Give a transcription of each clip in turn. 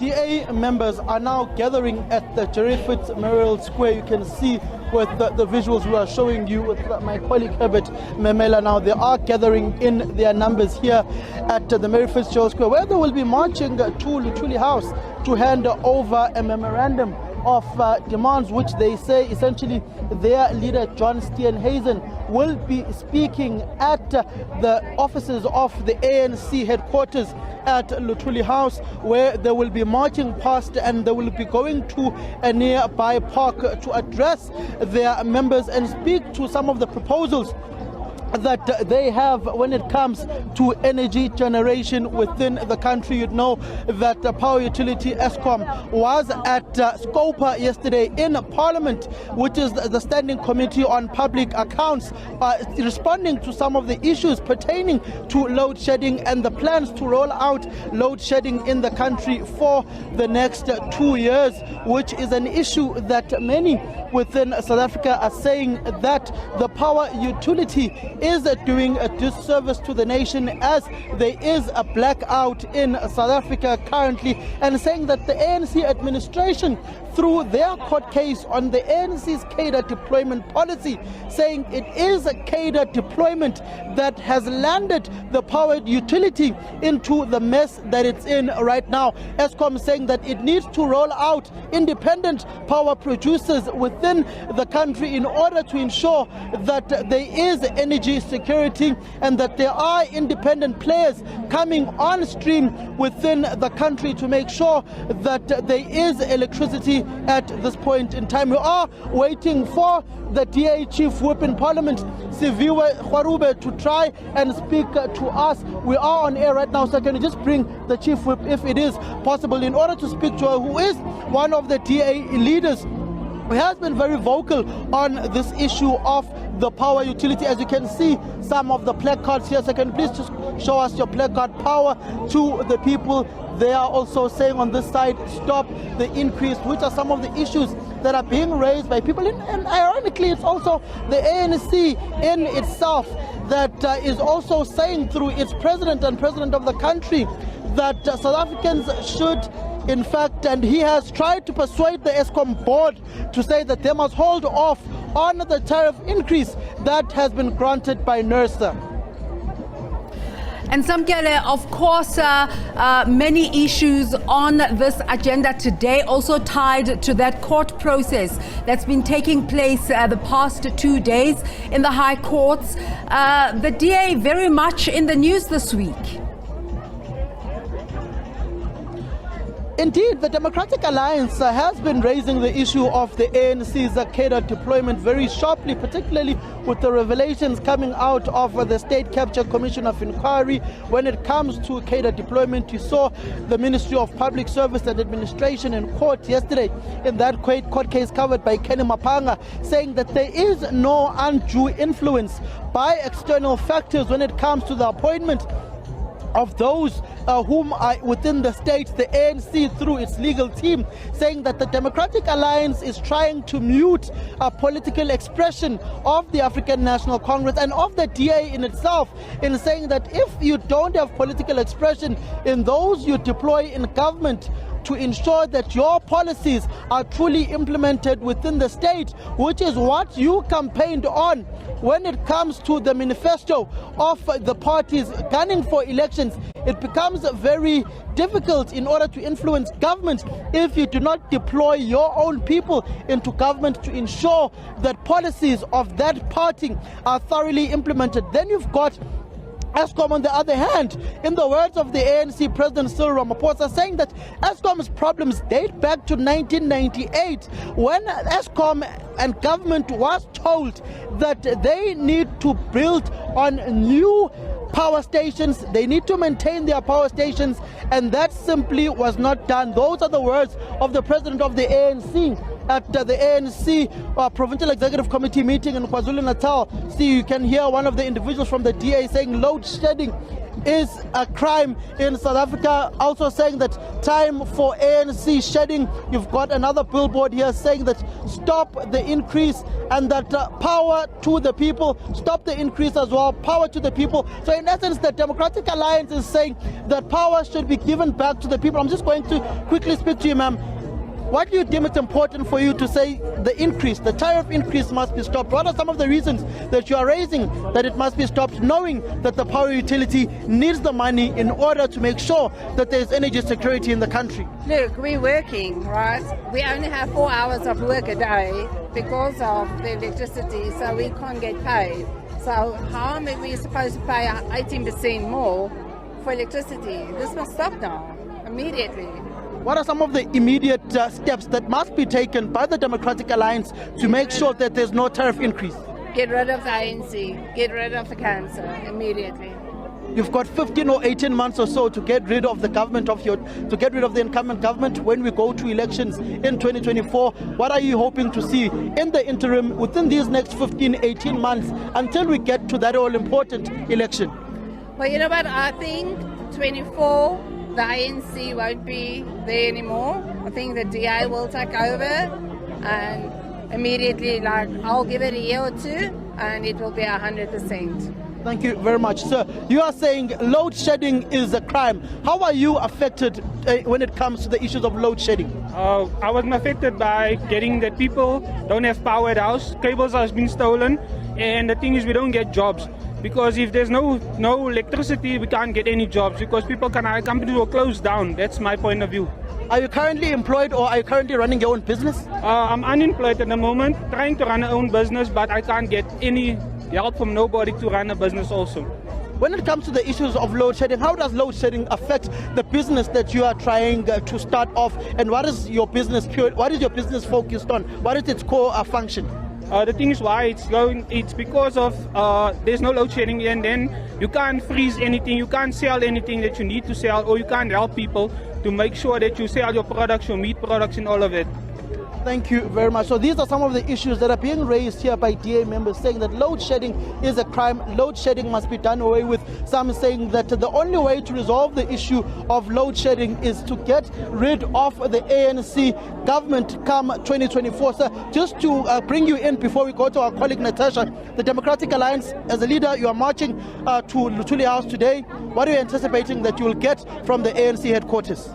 DA members are now gathering at the Herbert Memela Square. You can see with the visuals we are showing you with my colleague Herbert Memela now. They are gathering in their numbers here at the Herbert Square, where they will be marching to Luthuli House to hand over a memorandum of demands, which they say essentially their leader John Steenhuisen will be speaking at the offices of the ANC headquarters at Luthuli House, where they will be marching past and they will be going to a nearby park to address their members and speak to some of the proposals that they have when it comes to energy generation within the country. You'd know that the power utility Eskom was at Scopa yesterday in Parliament, which is the Standing Committee on Public Accounts, responding to some of the issues pertaining to load shedding and the plans to roll out load shedding in the country for the next 2 years, which is an issue that many within South Africa are saying that the power utility is doing a disservice to the nation, as there is a blackout in South Africa currently, and saying that the ANC administration, through their court case on the ANC's cadre deployment policy, saying it is a cadre deployment that has landed the power utility into the mess that it's in right now. Eskom saying that it needs to roll out independent power producers within the country in order to ensure that there is energy security and that there are independent players coming on stream within the country to make sure that there is electricity at this point in time. We are waiting for the DA Chief Whip in Parliament, Siviwe Khwarube, to try and speak to us. We are on air right now, so can you just bring the Chief Whip, if it is possible, in order to speak to her, who is one of the DA leaders who has been very vocal on this issue of the power utility. As you can see, some of the placards here, so can you please just show us your placard, power to the people. They are also saying on this side, stop the increase, which are some of the issues that are being raised by people. And ironically, it's also the ANC in itself that is also saying through its president and president of the country that South Africans should, in fact, and he has tried to persuade the Eskom board to say that they must hold off on the tariff increase that has been granted by NERSA. And Samkele, of course, many issues on this agenda today, also tied to that court process that's been taking place the past 2 days in the high courts. The DA very much in the news this week. Indeed, the Democratic Alliance has been raising the issue of the ANC's cadre deployment very sharply, particularly with the revelations coming out of the State Capture Commission of Inquiry. When it comes to cadre deployment, you saw the Ministry of Public Service and Administration in court yesterday in that court case covered by Kenny Mapanga, saying that there is no undue influence by external factors when it comes to the appointment of those whom are within the state, the ANC through its legal team, saying that the Democratic Alliance is trying to mute a political expression of the African National Congress and of the DA in itself, in saying that if you don't have political expression in those you deploy in government to ensure that your policies are truly implemented within the state, which is what you campaigned on when it comes to the manifesto of the parties gunning for elections, it becomes very difficult in order to influence government if you do not deploy your own people into government to ensure that policies of that party are thoroughly implemented. Then you've got Eskom, on the other hand, in the words of the ANC President Cyril Ramaphosa, saying that Eskom's problems date back to 1998, when Eskom and government was told that they need to build on new power stations, they need to maintain their power stations, and that simply was not done. Those are the words of the president of the ANC. at the ANC Provincial Executive Committee meeting in KwaZulu-Natal. See, you can hear one of the individuals from the DA saying load shedding is a crime in South Africa, also saying that time for ANC shedding. You've got another billboard here saying that stop the increase, and that power to the people, stop the increase as well, power to the people. So in essence, the Democratic Alliance is saying that power should be given back to the people. I'm just going to quickly speak to you, ma'am. Why do you deem it important for you to say the increase, the tariff increase must be stopped? What are some of the reasons that you are raising that it must be stopped, knowing that the power utility needs the money in order to make sure that there's energy security in the country? Look, we're working, right? We only have 4 hours of work a day because of the electricity, so we can't get paid. So how are we supposed to pay 18% more for electricity? This must stop now, immediately. What are some of the immediate steps that must be taken by the Democratic Alliance to make sure that there's no tariff increase? Get rid of the ANC, get rid of the cancer immediately. You've got 15 or 18 months or so to get rid of the government to get rid of the incumbent government when we go to elections in 2024. What are you hoping to see in the interim within these next 15, 18 months until we get to that all-important election? Well, you know what, I think 24, the ANC won't be there anymore. I think the DA will take over, and immediately, like, I'll give it a year or two and it will be 100%. Thank you very much, sir. You are saying load shedding is a crime. How are you affected when it comes to the issues of load shedding? I was affected by getting that people don't have power at house, cables are being stolen, and the thing is we don't get jobs. Because if there's no electricity, we can't get any jobs because companies will close down. That's my point of view. Are you currently employed or are you currently running your own business? I'm unemployed at the moment, trying to run my own business, but I can't get any help from nobody to run a business also. When it comes to the issues of load shedding, how does load shedding affect the business that you are trying to start off, and what is your business focused on? What is its core function? The thing is why it's because of there's no load shedding, and then you can't freeze anything, you can't sell anything that you need to sell, or you can't help people to make sure that you sell your products, your meat products and all of it. Thank you very much. So these are some of the issues that are being raised here by DA members, saying that load shedding is a crime, load shedding must be done away with. Some saying that the only way to resolve the issue of load shedding is to get rid of the ANC government come 2024. So just to bring you in before we go to our colleague Natasha, the Democratic Alliance, as a leader, you are marching to Luthuli House today. What are you anticipating that you will get from the ANC headquarters?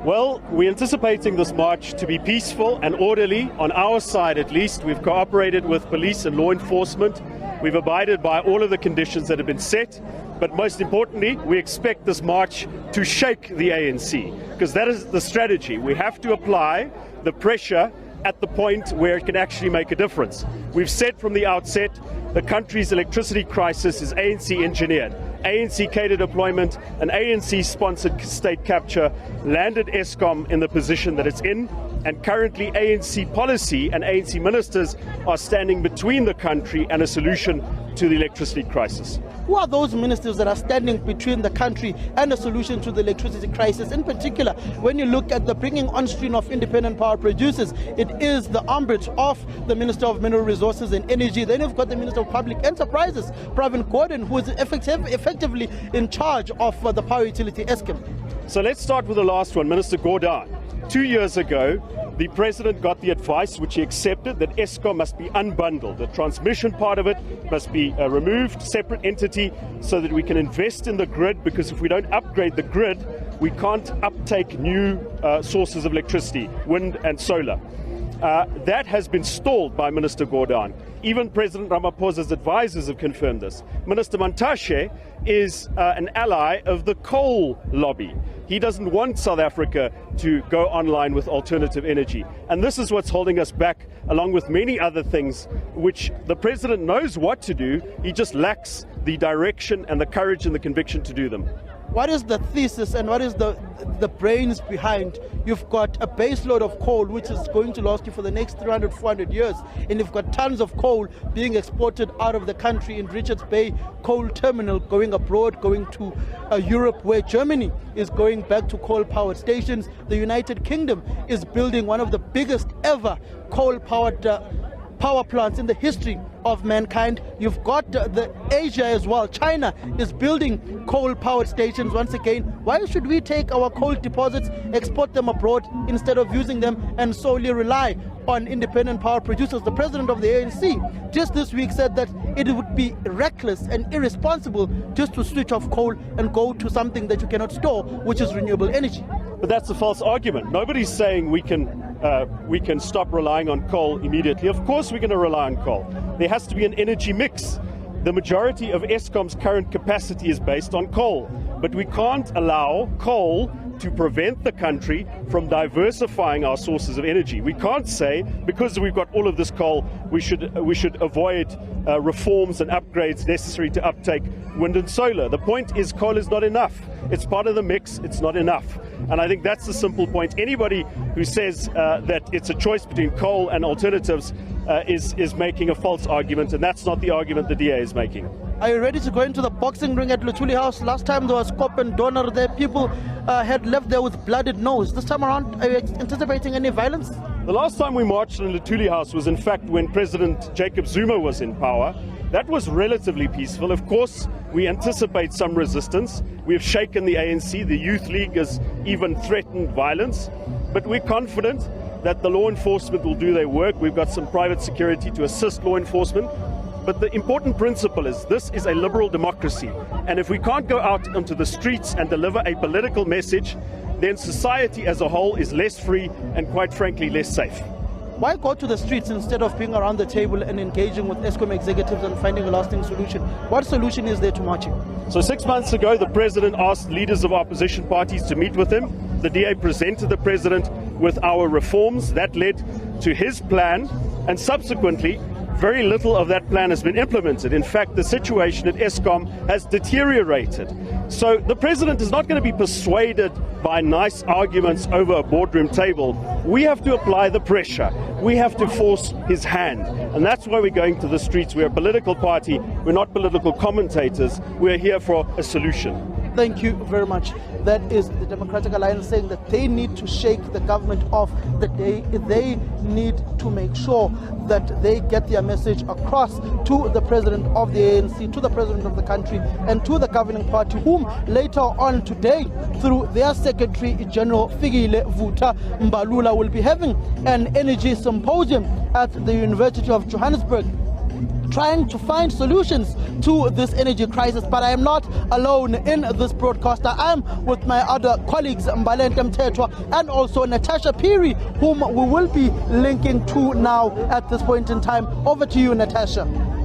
Well, we're anticipating this march to be peaceful and orderly. On our side, at least, we've cooperated with police and law enforcement. We've abided by all of the conditions that have been set. But most importantly, we expect this march to shake the ANC, because that is the strategy. We have to apply the pressure at the point where it can actually make a difference. We've said from the outset, the country's electricity crisis is ANC engineered. ANC cadre deployment and ANC-sponsored state capture landed Eskom in the position that it's in, and currently ANC policy and ANC ministers are standing between the country and a solution to the electricity crisis. Who are those ministers that are standing between the country and a solution to the electricity crisis? In particular, when you look at the bringing on stream of independent power producers, it is the umbrage of the Minister of Mineral Resources and Energy. Then you've got the Minister of Public Enterprises, Pravin Gordhan, who is effectively in charge of the power utility Eskom. So let's start with the last one, Minister Gordhan. 2 years ago, the President got the advice, which he accepted, that Eskom must be unbundled. The transmission part of it must be removed, separate entity, so that we can invest in the grid, because if we don't upgrade the grid, we can't uptake new sources of electricity, wind and solar. That has been stalled by Minister Gordhan. Even President Ramaphosa's advisors have confirmed this. Minister Mantashe is an ally of the coal lobby. He doesn't want South Africa to go online with alternative energy. And this is what's holding us back, along with many other things, which the President knows what to do. He just lacks the direction and the courage and the conviction to do them. What is the thesis and what is the brains behind? You've got a base load of coal which is going to last you for the next 300, 400 years, and you've got tons of coal being exported out of the country in Richards Bay coal terminal, going abroad, going to Europe, where Germany is going back to coal-powered stations. The United Kingdom is building one of the biggest ever coal-powered power plants in the history of mankind. You've got the Asia as well. China is building coal-powered stations once again. Why should we take our coal deposits, export them abroad, instead of using them and solely rely on independent power producers? The president of the ANC just this week said that it would be reckless and irresponsible just to switch off coal and go to something that you cannot store, which is renewable energy. But that's a false argument. Nobody's saying we can stop relying on coal immediately. Of course we're going to rely on coal. There has to be an energy mix. The majority of Eskom's current capacity is based on coal, but we can't allow coal to prevent the country from diversifying our sources of energy. We can't say because we've got all of this coal we should avoid reforms and upgrades necessary to uptake wind and solar. The point is coal is not enough. It's part of the mix, it's not enough. And I think that's the simple point. Anybody who says that it's a choice between coal and alternatives is making a false argument, and that's not the argument the DA is making. Are you ready to go into the boxing ring at Luthuli House? Last time there was cop and donor there. People had left there with blooded nose. This time around, are you anticipating any violence? The last time we marched in Luthuli House was in fact when President Jacob Zuma was in power. That was relatively peaceful. Of course, we anticipate some resistance. We have shaken the ANC. The Youth League has even threatened violence. But we're confident that the law enforcement will do their work. We've got some private security to assist law enforcement. But the important principle is this is a liberal democracy. And if we can't go out into the streets and deliver a political message, then society as a whole is less free and, quite frankly, less safe. Why go to the streets instead of being around the table and engaging with Eskom executives and finding a lasting solution? What solution is there to marching? So 6 months ago, the president asked leaders of opposition parties to meet with him. The DA presented the president with our reforms. That led to his plan, and subsequently, very little of that plan has been implemented. In fact, the situation at Eskom has deteriorated. So the president is not going to be persuaded by nice arguments over a boardroom table. We have to apply the pressure. We have to force his hand. And that's why we're going to the streets. We're a political party. We're not political commentators. We're here for a solution. Thank you very much. That is the Democratic Alliance saying that they need to shake the government off. They need to make sure that they get their message across to the president of the ANC, to the president of the country, and to the governing party, whom later on today, through their Secretary General Fikile Vuta Mbalula, will be having an energy symposium at the University of Johannesburg, trying to find solutions to this energy crisis. But I am not alone in this broadcast. I am with my other colleagues, Mbalente Mtetwa and also Natasha Piri, whom we will be linking to now at this point in time. Over to you, Natasha.